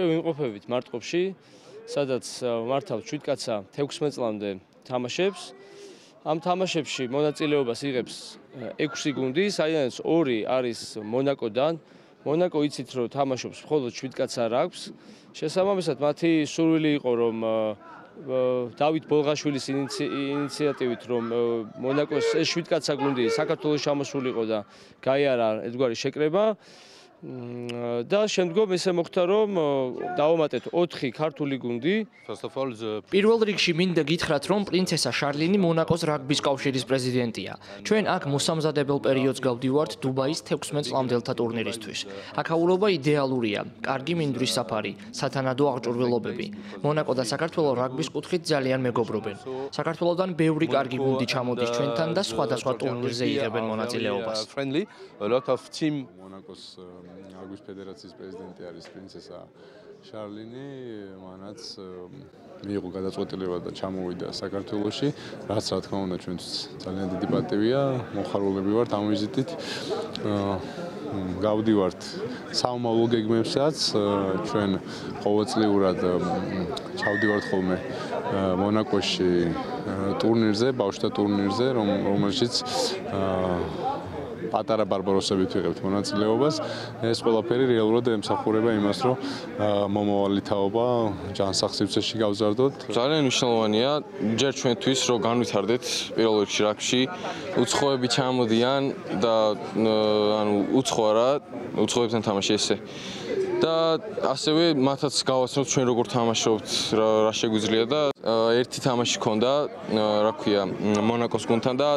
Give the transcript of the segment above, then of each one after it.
ჩვენ ვიმყოფებით მარტყოფში, სადაც მართავთ 7 კაცა 16 წლამდე თამაშებს. Ამ თამაშებში მონაწილეობას იღებს 6 გუნდი, საიდანაც 2 არის მონაკოდან. მონაკო იცით, რომ თამაშობს მხოლოდ 7 კაცს არ აქვს. შესაბამისად, მათი სურვილი იყო, რომ დავით ბოლღაშვილის ინიციატივით, რომ მონაკოს ეს 7 კაცა გუნდი საქართველოს ჩამოსულიყო და გაიარა ერთგვარი შეკრება. და შემდგომ ესე მოხდა, რომ დავამატეთ 4 ქართული გუნდი. პირველ რიგში მინდა გითხრათ, რომ პრინცესა შარლინი მონაკოს რაგბის კავშირის პრეზიდენტია. ჩვენ აქ მოსამზადებელ პერიოდს გავდივართ დუბაის 16 წლამდელთა ტურნირისთვის. აქაურობა იდეალურია, კარგი მინდვრის საფარი, სათანადო აღჭურვილობები. მონაკო და საქართველო რაგბის კუთხით ძალიან მეგობრობენ. საქართველოდან ბევრი კარგი გუნდი ჩამოდის ჩვენთან და სხვადასხვა ტურნირზე იღებენ მონაწილეობას. მონაკოს რაგბის ფედერაციის პრეზიდენტი არის პრინცესა შარლინი, მანაც მიიღო გადაწყვეტილება და ჩამოვიდა საქართველოში, რაც რა თქმა უნდა ჩვენთვის ძალიან დიდი პატივია, მოხარულები ვართ ამ ვიზიტით. გავდივართ საომავლო გეგმებსაც, ჩვენ ყოველწლიურად ჩავდივართ ხოლმე მონაკოში ტურნირზე, ბავშვთა ტურნირზე, რომელშიც პატარა ბარბაროსებით ვიღებთ მონაწილეობას. ეს ყველაფერი რეალურად ემსახურება იმას, რომ მომავალი თაობა ჯანსაღსივცეში გავზარდოთ. ძალიან მნიშვნელოვანია ჯერ ჩვენთვის, რომ განვითარდეთ პირველ რიგში რაგბში, უცხოები ჩამოდიან და ანუ უცხო არა, უცხოებთან თამაში ესე. და ასევე მათაც გავაცნოთ ჩვენ როგორ თამაშობთ, რა შეგვიძლია და ერთი თამაში ჰქონდა, რა ქვია, მონაკოს გუნდთან და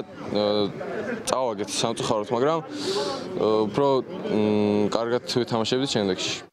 წავაგეთ სამწუხაროდ, მაგრამ უფრო კარგად ვეთამაშებდით შემდეგში.